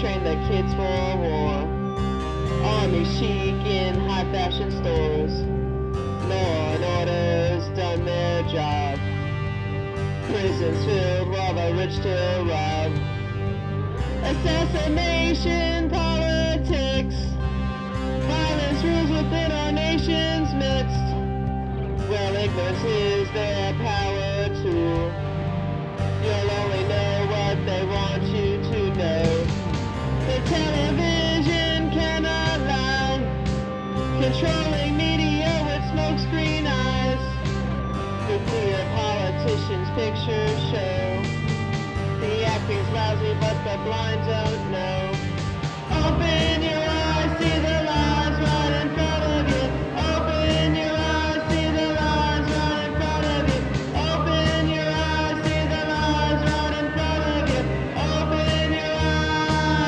train the kids for war. Army chic in high fashion stores. Law and order's done their job. Prisons filled while the rich still rob. Assassination politics. Violence rules within our nation's midst. Well, ignorance is their power tool. You'll only know what they want you to know. The television cannot lie, controlling media with smokescreen eyes. Nuclear politicians' pictures show the acting's lousy, but the blind don't know. Open your eyes, see the lies right in front of you. Open your eyes, see the lies right in front of you. Open your eyes, see the lies right in front of you. Open your eyes.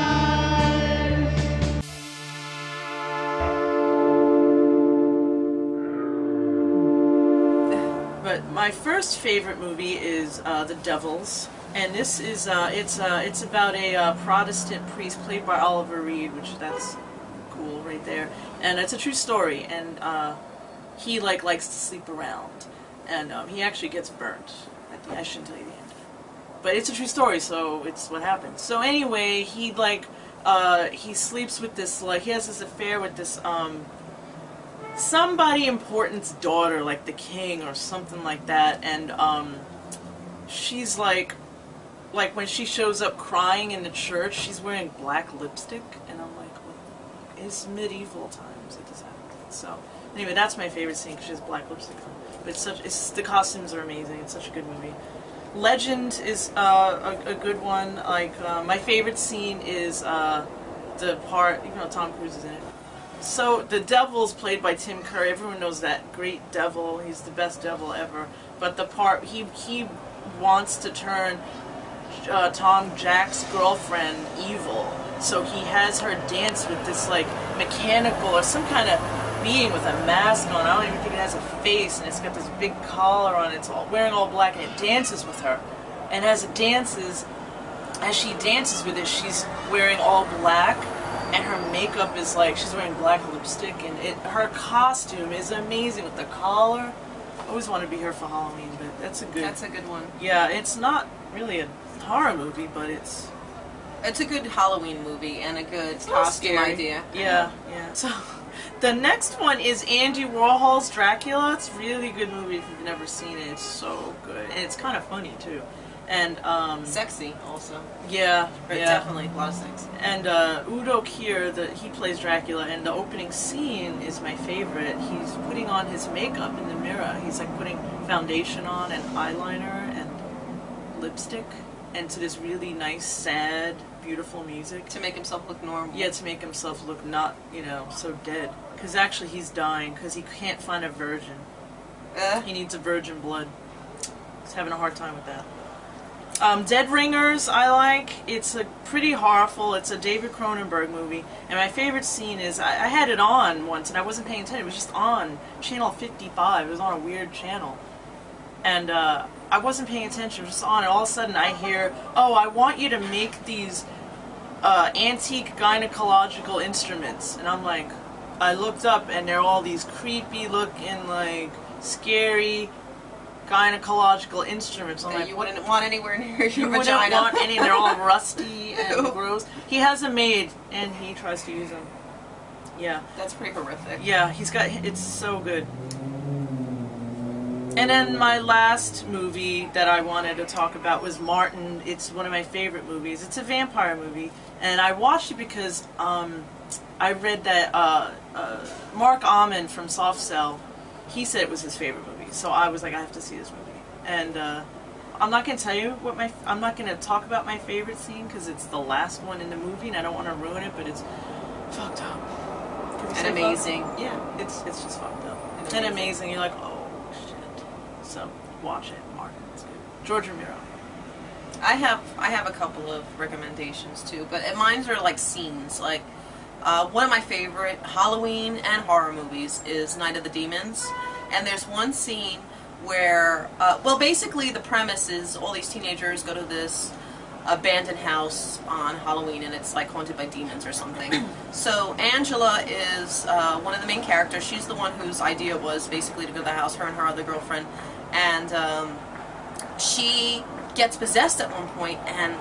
But my first favorite movie is The Devils. And this is, it's about a Protestant priest played by Oliver Reed, which that's cool right there. And it's a true story, and he likes to sleep around. And he actually gets burnt. I shouldn't tell you the end. But it's a true story, so it's what happens. So anyway, he sleeps with this, he has this affair with this, somebody important's daughter, like the king or something like that, and she's like when she shows up crying in the church, she's wearing black lipstick, and I'm like, well, it's medieval times that this happens. So anyway, that's my favorite scene because she has black lipstick on. But the costumes are amazing. It's such a good movie. Legend is a good one. My favorite scene is the part, Tom Cruise is in it. So the devil's played by Tim Curry. Everyone knows that great devil. He's the best devil ever. But the part he wants to turn Tom Jack's girlfriend evil. So he has her dance with this mechanical or some kind of being with a mask on. I don't even think it has a face, and it's got this big collar on. It's all wearing all black, and it dances with her. And as she dances with it, she's wearing all black. And her makeup is she's wearing black lipstick, and her costume is amazing with the collar. I always want to be here for Halloween, but that's a good one. Yeah, it's not really a horror movie, but it's a good Halloween movie and a good costume idea. Yeah. So the next one is Andy Warhol's Dracula. It's a really good movie if you've never seen it. It's so good, and it's kind of funny too. And sexy also. Yeah, definitely a lot of sex. And Udo Kier, he plays Dracula, and the opening scene is my favorite. He's putting on his makeup in the mirror. He's putting foundation on and eyeliner and lipstick, and to this really nice, sad, beautiful music. To make himself look normal. Yeah, to make himself look not, so dead. Because actually he's dying because he can't find a virgin. He needs a virgin blood. He's having a hard time with that. Dead Ringers, I like. It's a pretty horrible. It's a David Cronenberg movie, and my favorite scene is I had it on once, and I wasn't paying attention. It was just on channel 55. It was on a weird channel, and I wasn't paying attention. It was just on, and all of a sudden I hear, "Oh, I want you to make these antique gynecological instruments," and I'm like, I looked up, and they're all these creepy looking, scary gynecological instruments. That you wouldn't want anywhere near your vagina. Wouldn't want any. They're all rusty and gross. He has them made, and he tries to use them. Yeah. That's pretty horrific. Yeah, it's so good. And then my last movie that I wanted to talk about was Martin. It's one of my favorite movies. It's a vampire movie, and I watched it because I read that Mark Almond from Soft Cell, he said it was his favorite movie. So I was like, I have to see this movie. And I'm not going to tell you I'm not going to talk about my favorite scene because it's the last one in the movie and I don't want to ruin it, but it's fucked up. And amazing. Yeah, it's just fucked up. And amazing. You're like, oh, shit. So watch it, Martin. It's good. George Romero. I have a couple of recommendations too, but mine's are scenes. One of my favorite Halloween and horror movies is Night of the Demons. And there's one scene where, basically the premise is all these teenagers go to this abandoned house on Halloween, and it's like haunted by demons or something. So Angela is one of the main characters. She's the one whose idea was basically to go to the house, her and her other girlfriend, and she gets possessed at one point, and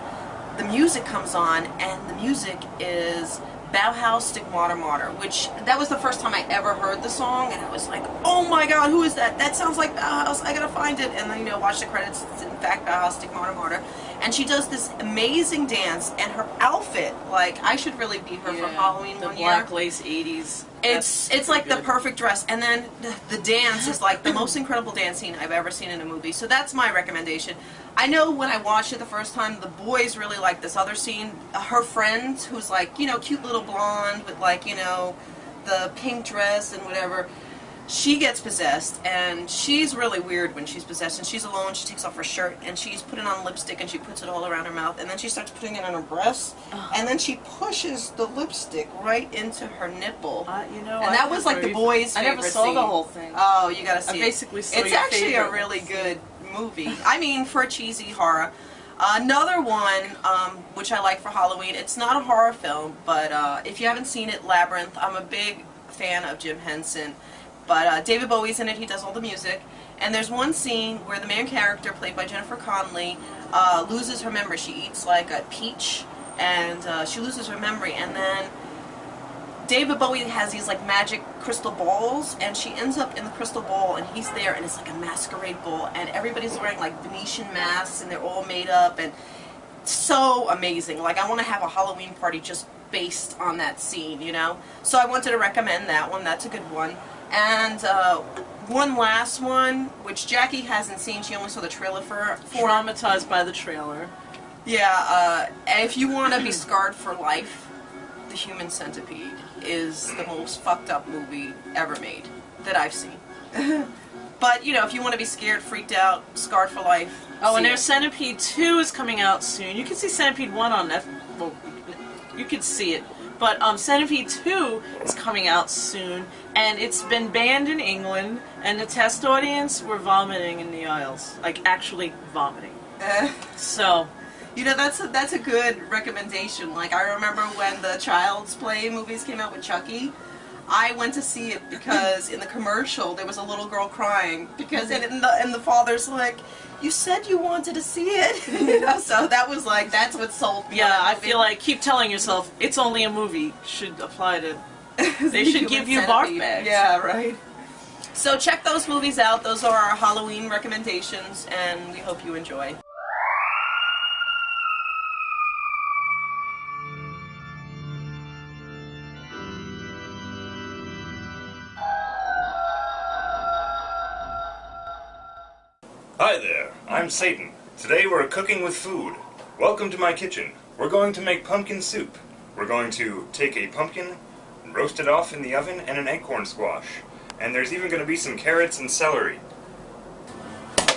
the music comes on, and the music is Bauhaus Stigmata Mater, which that was the first time I ever heard the song, and I was like, oh my god, who is that? That sounds like Bauhaus, I gotta find it. And then, you know, watch the credits, it's in fact Bauhaus Stigmata Mater. And she does this amazing dance, and her outfit, like, I should really be her for Halloween one year. The black lace 80s. It's like the perfect dress, and then the dance is like the most incredible dance scene I've ever seen in a movie. So that's my recommendation. I know when I watched it the first time, the boys really liked this other scene. Her friend, who's like, you know, cute little blonde with like, you know, the pink dress and whatever, she gets possessed, and she's really weird when she's possessed, and she's alone. She takes off her shirt, and she's putting on lipstick, and she puts it all around her mouth, and then she starts putting it on her breasts, and then she pushes the lipstick right into her nipple. You know, and that was like the boys' favorite I never saw scene. the whole thing. Oh, you gotta see I basically saw It's your actually favorite a really good movie. I mean, for a cheesy horror. Another one, which I like for Halloween, it's not a horror film, but if you haven't seen it, Labyrinth. I'm a big fan of Jim Henson. But David Bowie's in it, he does all the music. And there's one scene where the main character, played by Jennifer Connelly, loses her memory. She eats like a peach, and she loses her memory. And then David Bowie has these like magic crystal balls, and she ends up in the crystal ball, and he's there, and it's like a masquerade ball, and everybody's wearing like Venetian masks, and they're all made up, and so amazing. Like, I want to have a Halloween party just based on that scene, you know? So I wanted to recommend that one. That's a good one. And one last one, which Jackie hasn't seen. She only saw the trailer for. Traumatized by the trailer. Yeah, if you want to be scarred for life, The Human Centipede is the most fucked up movie ever made that I've seen. But, you know, if you want to be scared, freaked out, scarred for life. Oh, and there's Centipede 2 is coming out soon. You can see Centipede 1 on Netflix. Well, you can see it. But Centipede 2 is coming out soon, and it's been banned in England, and the test audience were vomiting in the aisles. Like, actually vomiting. So, you know, that's a good recommendation. Like, I remember when the Child's Play movies came out with Chucky, I went to see it because in the commercial there was a little girl crying because and the father's like, you said you wanted to see it. You know, so that was like, that's what sold me. yeah, I feel like keep telling yourself it's only a movie should apply to. They should give you barf bags. Yeah, right. So check those movies out. Those are our Halloween recommendations, and we hope you enjoy. Hi there, I'm Satan. Today we're cooking with food. Welcome to my kitchen. We're going to make pumpkin soup. We're going to take a pumpkin, roast it off in the oven, and an acorn squash. And there's even going to be some carrots and celery. There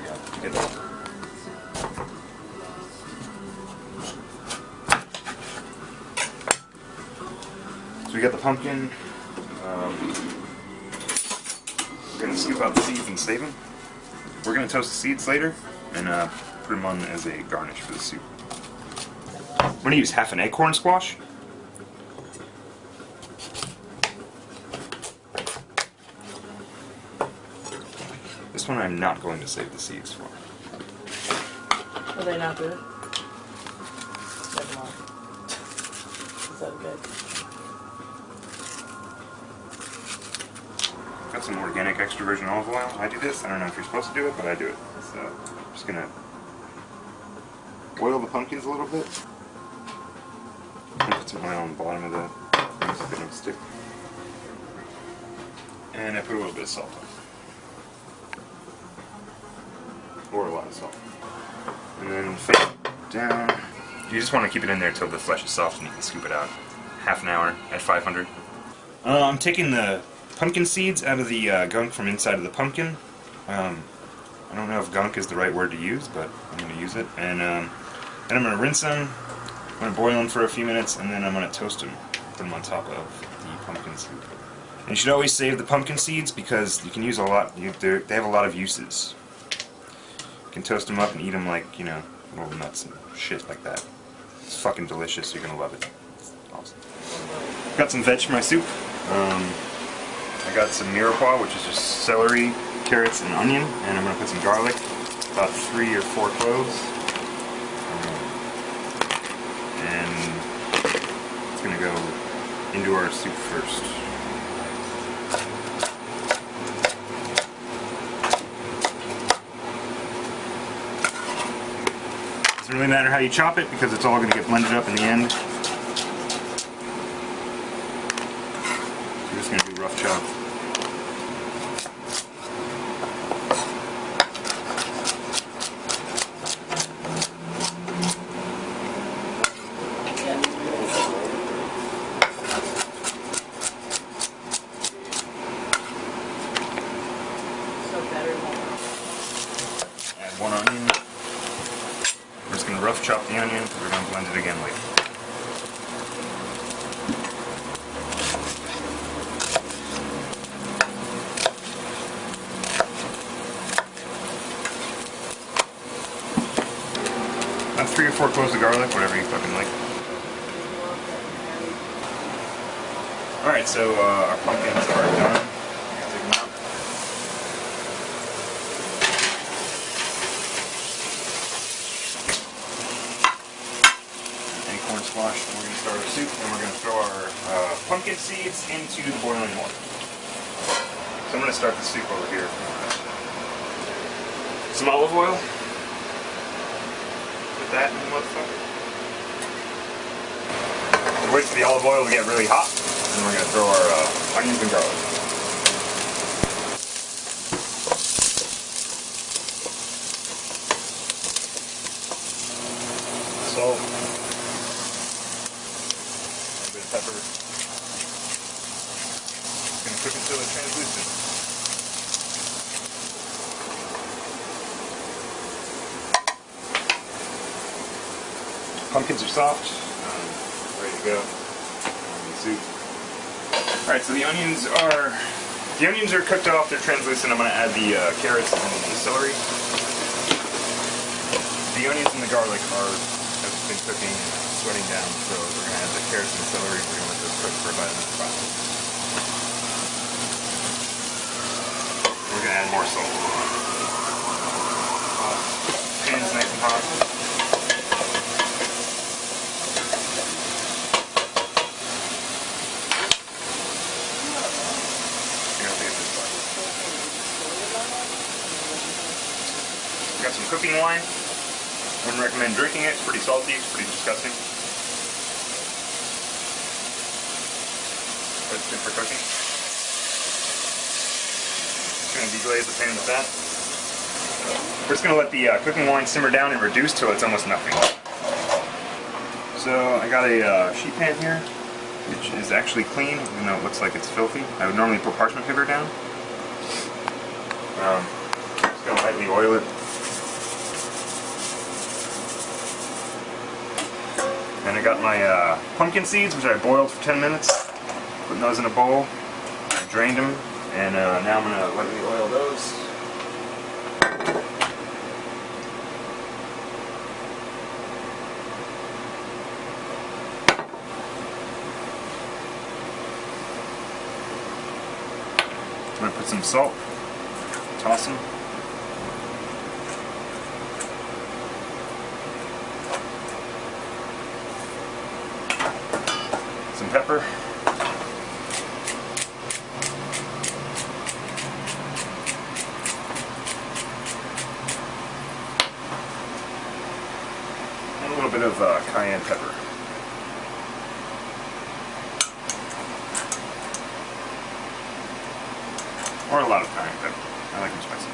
you go. Get that. So we got the pumpkin. We're going to scoop out the seeds and save them. We're going to toast the seeds later and put them on as a garnish for the soup. I'm going to use half an acorn squash. This one I'm not going to save the seeds for. Are they not good? Never mind. Is that good? Got some organic extra virgin olive oil. I do this. I don't know if you're supposed to do it, but I do it. So I'm just gonna oil the pumpkins a little bit. And put some oil on the bottom of the thing so they don't stick. And I put a little bit of salt on. Or a lot of salt. And then fade it down. You just want to keep it in there until the flesh is soft and you can scoop it out. Half an hour at 500. I'm taking the pumpkin seeds out of the gunk from inside of the pumpkin. I don't know if gunk is the right word to use, but I'm going to use it. And then I'm going to rinse them, I'm going to boil them for a few minutes, and then I'm going to toast them, put them on top of the pumpkin soup. And you should always save the pumpkin seeds because you can use a lot, they have a lot of uses. You can toast them up and eat them like, you know, little nuts and shit like that. It's fucking delicious. You're gonna love it. Awesome. Got some veg for my soup. I got some mirepoix, which is just celery, carrots, and onion, and I'm gonna put some garlic, about 3 or 4 cloves, and it's gonna go into our soup first. Doesn't really matter how you chop it because it's all going to get blended up in the end. So we're just going to do rough chop. Add 1 onion. We're just going to rough chop the onion because we're going to blend it again later. About 3 or 4 cloves of garlic, whatever you fucking like. Alright, so our pumpkins are done. Take them out. Corn squash, and we're going to start our soup, and we're going to throw our pumpkin seeds into the boiling water. So I'm going to start the soup over here. Some olive oil. Put that in the motherfucker. We'll wait for the olive oil to get really hot, and we're going to throw our onions and garlic. Salt. Pepper. It's going to cook until it's translucent. Pumpkins are soft, ready to go. Soup. Alright, so the onions are cooked off, they're translucent. I'm going to add the carrots and the celery. The onions and the garlic have been cooking, sweating down, so we're going to add the carrots and the celery. We're going to let those cook for about another 5 minutes. We're going to add more salt. Pan's nice and hot. We got some cooking wine. I wouldn't recommend drinking it. It's pretty salty. It's pretty disgusting. But it's good for cooking. Just going to deglaze the pan with that. We're just going to let the cooking wine simmer down and reduce till it's almost nothing. So I got a sheet pan here, which is actually clean, even though it looks like it's filthy. I would normally put parchment paper down. Just going to lightly oil it. And I got my pumpkin seeds, which I boiled for 10 minutes. Putting those in a bowl. I drained them, and now I'm going to lightly oil those. I'm going to put some salt, toss them. Some pepper. And a little bit of cayenne pepper. Or a lot of cayenne pepper. I like them spicy.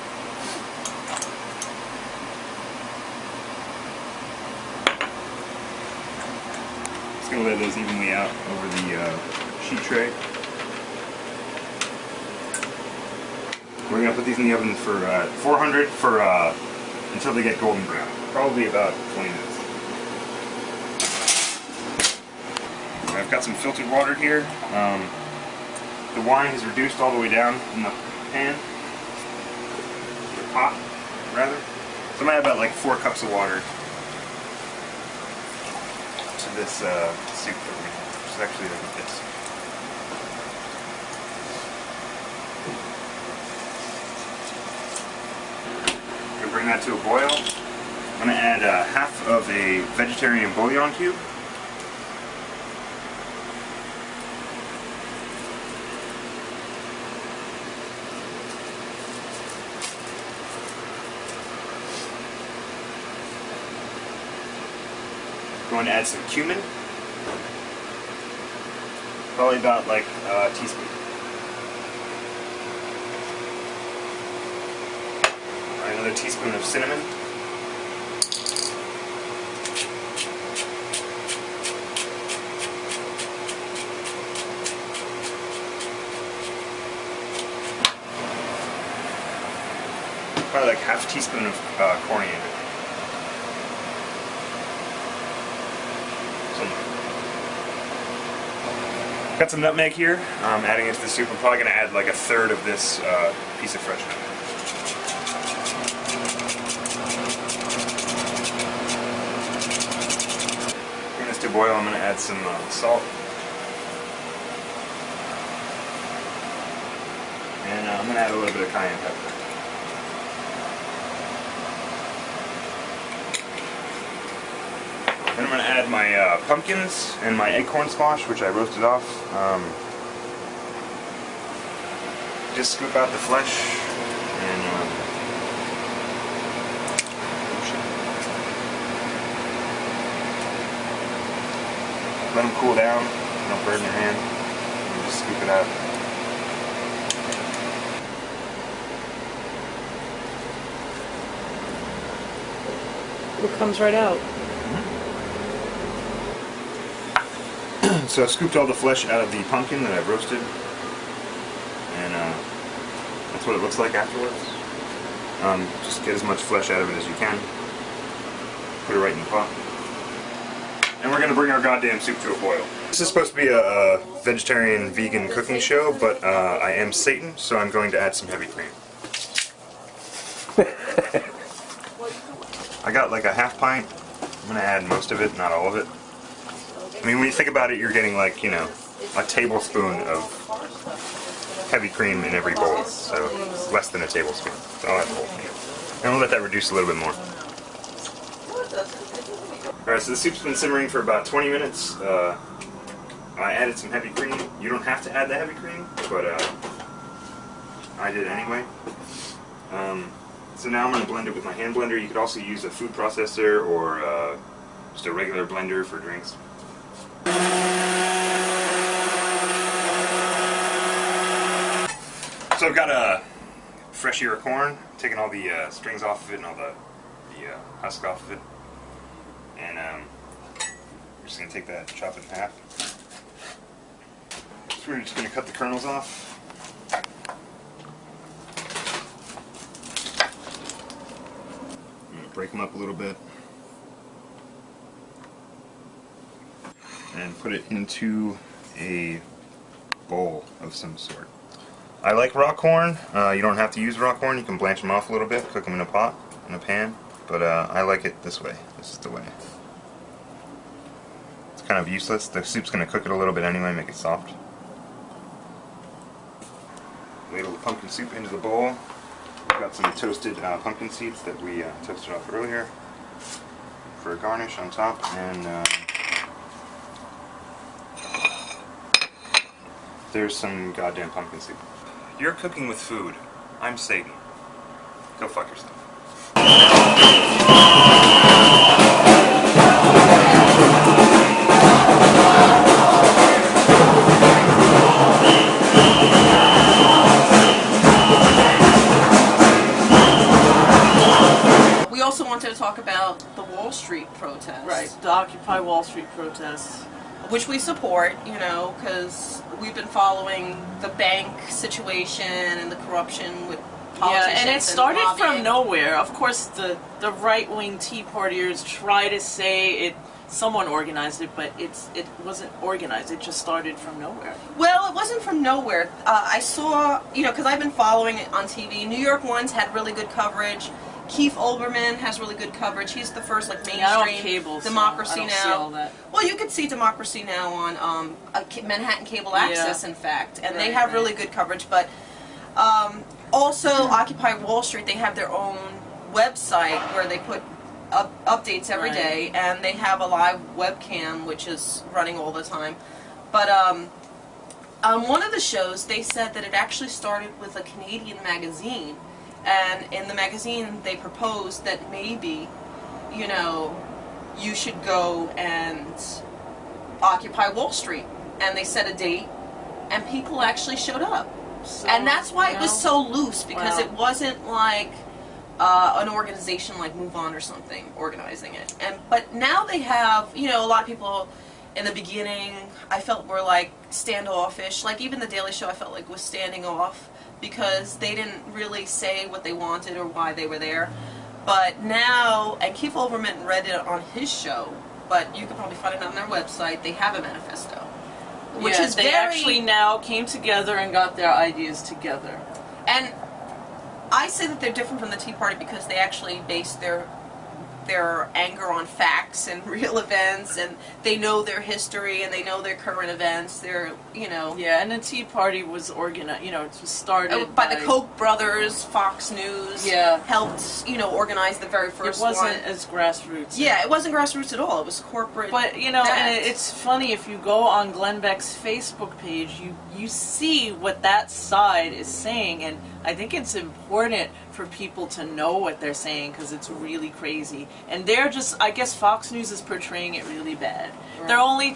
Just going to lay those evenly out over the sheet tray. We're going to put these in the oven for 400 for until they get golden brown. Probably about 20 minutes. I've got some filtered water here. The wine is reduced all the way down in the pan, the pot, rather. So I'm going to add about like 4 cups of water most of this soup that we're going to have, which is actually like this. I'm going to bring that to a boil. I'm going to add half of a vegetarian bouillon cube. Going to add some cumin, probably about like a teaspoon. Alright, another teaspoon of cinnamon. Probably like half a teaspoon of coriander. Got some nutmeg here. I'm adding it to the soup. I'm probably going to add like a third of this piece of fresh nutmeg. Bring this to boil. I'm going to add some salt. And I'm going to add a little bit of cayenne pepper. Then I'm going to add my pumpkins and my acorn squash, which I roasted off. Just scoop out the flesh and let them cool down. Don't burn your hand. And just scoop it out. It comes right out. So I scooped all the flesh out of the pumpkin that I've roasted, and that's what it looks like afterwards. Just get as much flesh out of it as you can. Put it right in the pot. And we're going to bring our goddamn soup to a boil. This is supposed to be a vegetarian, vegan cooking show, but I am Satan, so I'm going to add some heavy cream. I got like a half pint. I'm going to add most of it, not all of it. I mean, when you think about it, you're getting like, you know, a tablespoon of heavy cream in every bowl, so less than a tablespoon. So I'll add the whole thing. And we'll let that reduce a little bit more. Alright, so the soup's been simmering for about 20 minutes. I added some heavy cream. You don't have to add the heavy cream, but I did anyway. So now I'm going to blend it with my hand blender. You could also use a food processor or just a regular blender for drinks. So I've got a fresh ear of corn, taking all the strings off of it and all the husk off of it, and we're just going to take that, chop it in half. So we're just going to cut the kernels off. I'm going to break them up a little bit and put it into a bowl of some sort. I like raw corn. You don't have to use raw corn. You can blanch them off a little bit, cook them in a pot, in a pan. But I like it this way. This is the way. It's kind of useless. The soup's going to cook it a little bit anyway, make it soft. Ladle the pumpkin soup into the bowl. We've got some toasted pumpkin seeds that we toasted off earlier for a garnish on top. And there's some goddamn pumpkin soup. You're cooking with food. I'm Satan. Go fuck yourself. We also wanted to talk about the Wall Street protests. Right, the Occupy Wall Street protests. Which we support, you know, because we've been following the bank situation and the corruption with politicians. Yeah, and it started lobbying. from nowhere. Of course, the right-wing Tea Partiers try to say someone organized it, but it wasn't organized. It just started from nowhere. Well, it wasn't from nowhere. I saw, you know, because I've been following it on TV. New York Ones had really good coverage. Keith Olbermann has really good coverage. He's the first like Yeah, I don't have mainstream cable, so Democracy I don't Now. see all that. Well, you can see Democracy Now on Manhattan Cable Access, in fact, and they have really good coverage. But also, Occupy Wall Street, they have their own website where they put updates every day, and they have a live webcam which is running all the time. But on one of the shows, they said that it actually started with a Canadian magazine, and in the magazine they proposed that maybe, you know, you should go and occupy Wall Street, and they set a date, and people actually showed up. So, And that's why it was so loose, because it wasn't like an organization like Move On or something organizing it. But now they have, you know, a lot of people in the beginning I felt were like standoffish. Like even The Daily Show I felt like was standing off because they didn't really say what they wanted or why they were there. But now, and Keith Olbermann read it on his show, but you can probably find it on their website, they have a manifesto. Which is they actually now came together and got their ideas together. And I say that they're different from the Tea Party because they actually base their anger on facts and real events, and they know their history and they know their current events. They're, you know... Yeah, and the Tea Party was organized, you know, it was started by the Koch brothers. Fox News helped, you know, organize the very first one. It wasn't as grassroots. Yeah, it wasn't grassroots at all. It was corporate. But, you know, and it's funny, if you go on Glenn Beck's Facebook page, you see what that side is saying, and I think it's important for people to know what they're saying because it's really crazy. And they're just, I guess Fox News is portraying it really bad. Right. They're only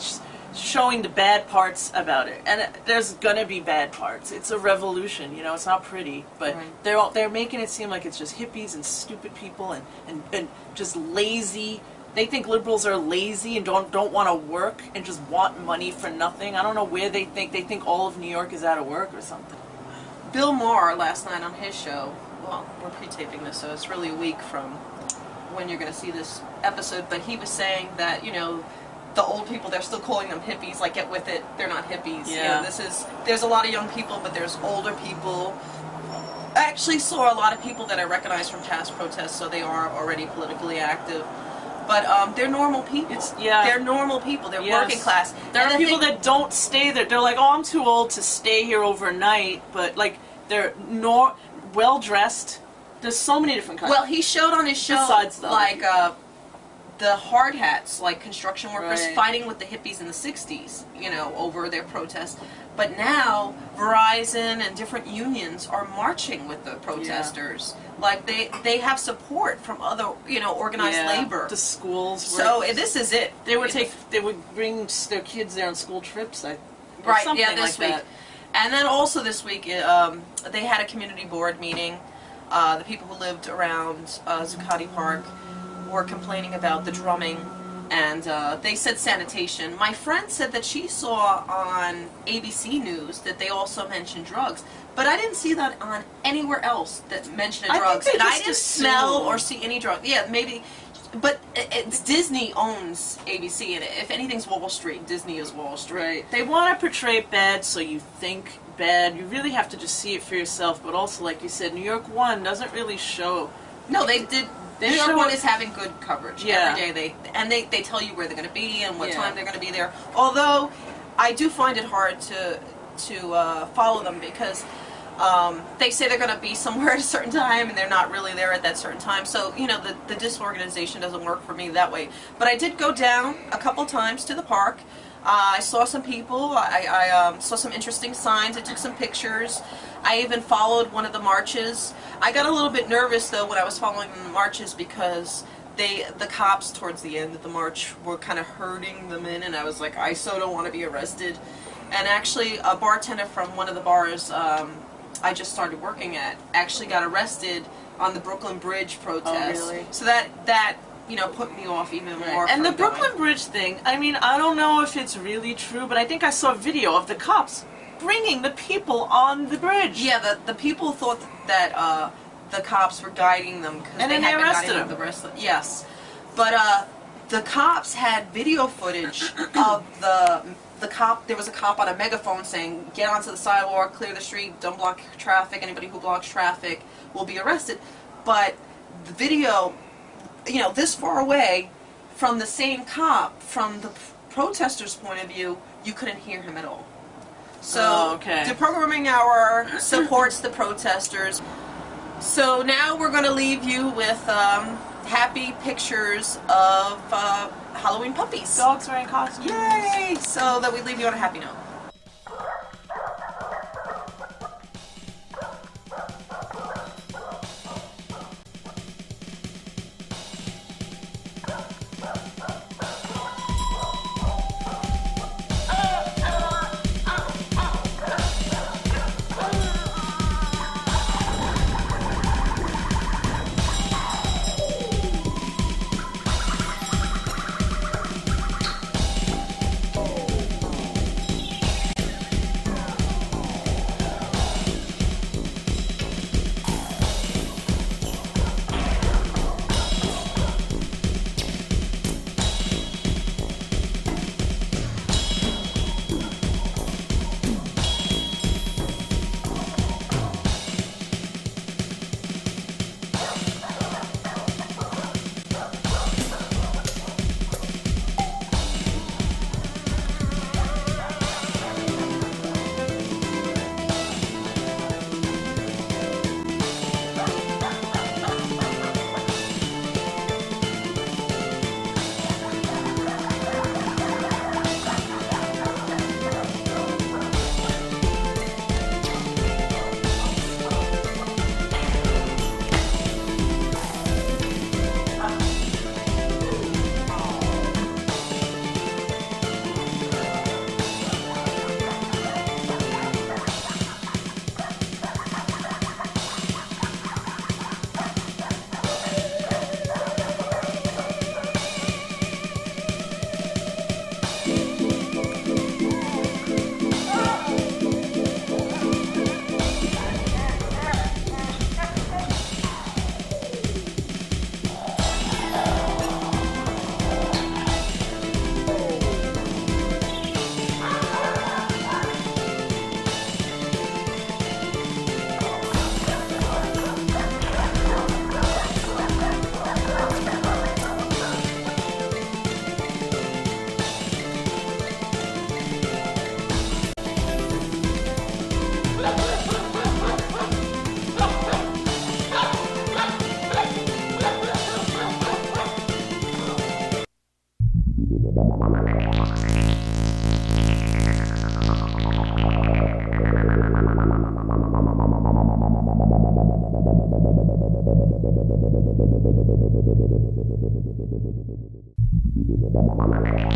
showing the bad parts about it. And there's gonna be bad parts. It's a revolution, you know, it's not pretty. But they're making it seem like it's just hippies and stupid people and just lazy. They think liberals are lazy and don't want to work and just want money for nothing. I don't know where they think all of New York is out of work or something. Bill Maher last night on his show, well, we're pre-taping this, so it's really a week from when you're going to see this episode, but he was saying that, you know, the old people, they're still calling them hippies, like, get with it, they're not hippies. Yeah. You know, there's a lot of young people, but there's older people. I actually saw a lot of people that I recognize from past protests, so they are already politically active. But they're normal people. They're normal people. They're working class. There are people that don't stay there. They're like, oh, I'm too old to stay here overnight. But, like, they're well-dressed. There's so many different kinds. Well, he showed on his show, like, the hard hats, like construction workers fighting with the hippies in the 60s, you know, over their protest. But now, Verizon and different unions are marching with the protesters. Like, they have support from other, you know, organized labor. The schools. So, this is it. They would bring their kids there on school trips. This week. And then also this week, they had a community board meeting. The people who lived around Zuccotti Park were complaining about the drumming, and they said sanitation. My friend said that she saw on ABC News that they also mentioned drugs, but I didn't see that on anywhere else that mentioned drugs, and I didn't smell or see any drugs. Yeah, maybe, but it's Disney owns ABC, and if anything's Wall Street, Disney is Wall Street. Right. They want to portray bad, so you think bad. You really have to just see it for yourself. But also, like you said, New York One doesn't really show. No, they did. New York One is having good coverage every day. They tell you where they're going to be and what time they're going to be there. Although I do find it hard to follow them because they say they're going to be somewhere at a certain time and they're not really there at that certain time. So, you know, the disorganization doesn't work for me that way. But I did go down a couple times to the park. I saw some people. I saw some interesting signs. I took some pictures. I even followed one of the marches. I got a little bit nervous, though, when I was following the marches because the cops towards the end of the march were kind of herding them in, and I was like, I so don't want to be arrested. And actually, a bartender from one of the bars I just started working at actually got arrested on the Brooklyn Bridge protest. Oh, really? So that you know, put me off even more. And the Brooklyn Bridge thing, I mean, I don't know if it's really true, but I think I saw a video of the cops bringing the people on the bridge. Yeah, the people thought that the cops were guiding them because they had been guiding them the rest of yes. But the cops had video footage of the cop. There was a cop on a megaphone saying, "Get onto the sidewalk, clear the street, don't block traffic. Anybody who blocks traffic will be arrested." But the video, you know, this far away from the same cop, from the protester's point of view, you couldn't hear him at all. So okay. deprogramming our supports the protesters. So now we're going to leave you with happy pictures of Halloween puppies. Dogs wearing costumes. Yay! So that we leave you on a happy note.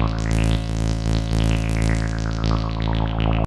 Thank you.